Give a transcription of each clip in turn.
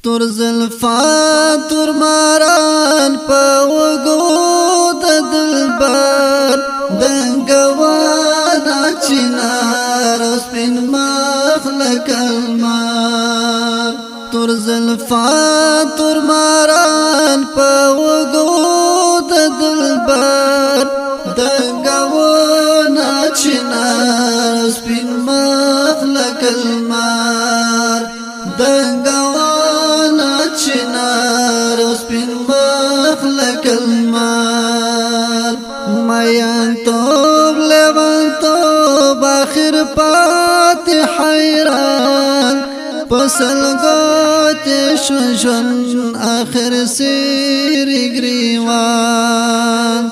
تور زلفا تور ماران په وګو د دلبر دنګوانا چنار سپین مخ لکلمار تور زلفا تور ماران په وګو د دلبر دنګوانا چنار سپین مخ لکلمار دنګوانا چنار سپین مخ لکلمار میان توب لیوان توب آخر پات حیران پسلگوت شوشن آخر سیری گریوان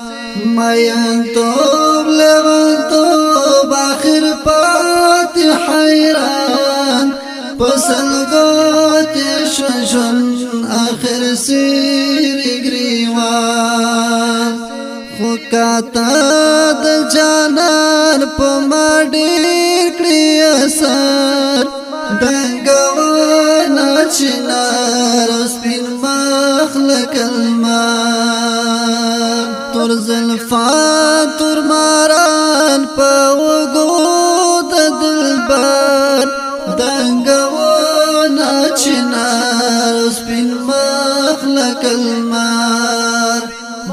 میان توب لیوان توب آخر پات حیران پسلگوت شوشن آخر سیری گریوان خوکاتا د جانان په ماډیر کړی اثر دنګوانا چنار سپین مخ لکلمار تور زلفا تور ماران په وګو د دلبر دنګوانا چنار سپین مخ لکلمار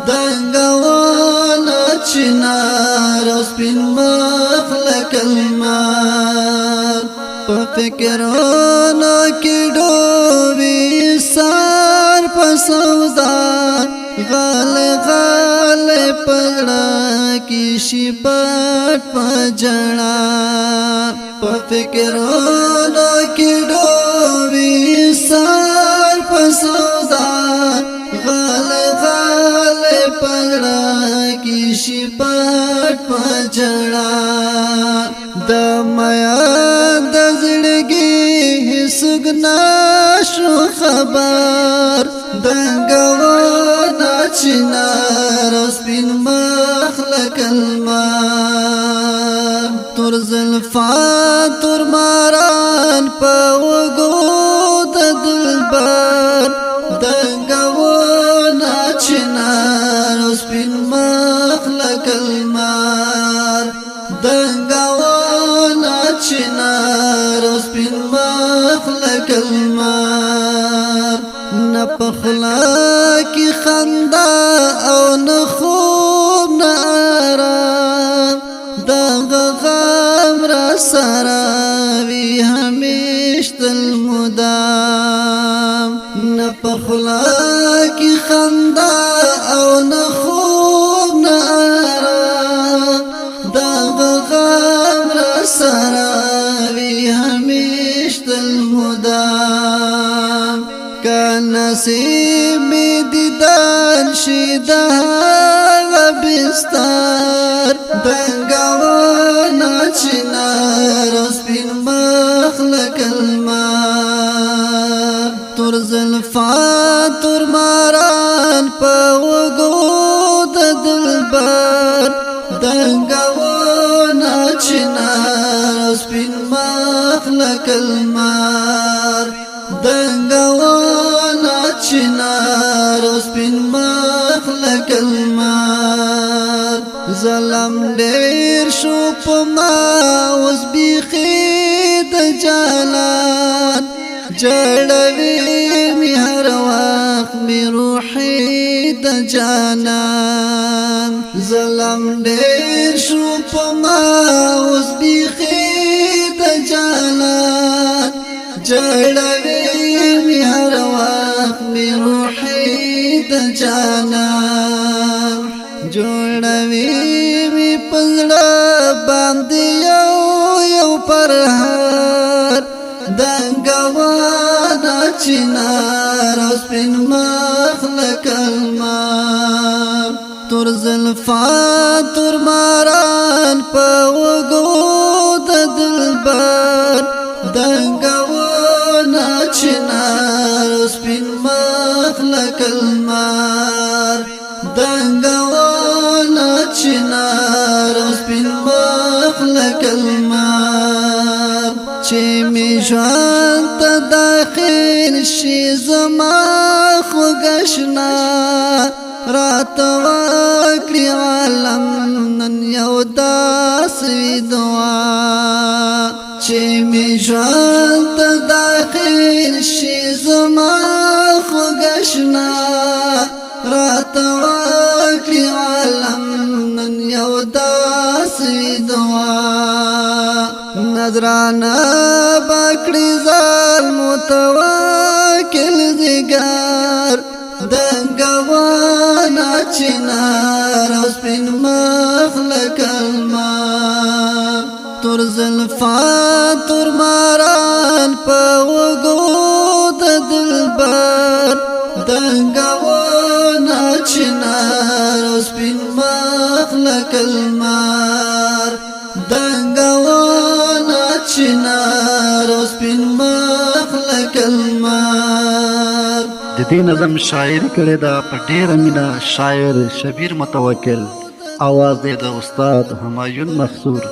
دنګوانا چنار سپین مخ لکلمار په فکرونو کې ډوبې سار په سودا غال غال پړه کې شي پټ په جړا په فکرونو کې ډوبې سار په سودا غال غال پړه کې شي پټ په جړا د میا د زړګي هیڅ شو خبر دنګوانا چنار سپین مخ لکلمار تور زلفا تور ماران په وګو د دلبر دنګوانا چنار سپین مخ لکلمار دنګوانا چنار سپین مخ لکلمار نپخلا کی خندا او نخوب نارام دغ غم را سراوی همیشت المدام نپخلا کی خندا او نخوب نارام دغ غم را سراوی همیشت المدام کا نصیب می دیدن شي د هغه بستر دنګوانا چنار سپین مخ لکلمار تور زلفا تور ماران په وګو د دلبر دنګوانا چنار سپین مخ لکلمار دنګوانا چنار سپین مخ لکلمار ظلم ډیر شو په ما اوس بیخي د جانان جړوي می هر وخت می روحي د جانان ظلم ډیر شو په ما اوس بیخي د جانان جړوي می هر وخت می روحي د جانان جوړوي می پزړه باندې یو پرهار دنګوانا چنار سپین مخ لکلمار تور زلفا تور ماران په وګو د دلبر دنګوانا چنار سپین مخ لکلمار دنګوانا چنار سپین مخ لکلمار چې می ژوند ته داخل شي زما خوږشنا رات وکړي عالم نن یو داسې دعا چې می ژوند ته داخل شي زما خوږشنا رات وکړي عالم نن یو داسې دعا نظرانه باکړي ځان متوکل دیګار دنګوانا چنار او سپین مخ لکه المار تور زلفا تور ماران په وګو د دلبر دنګوانا چنار او سپین مخ لکه المار دنګوانا چنار او سپین مخ لکه المار د دې نظم شاعري کړې ده په ډېره مینه شاعر شبیر متوکل आवाज دی د استاد همایون مخصور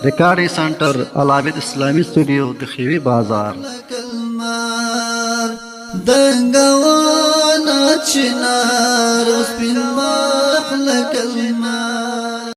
ریکارډینګ سنټر العابد اسلامي سټوډیو د خیوي بازار دنګوانا چنار سپین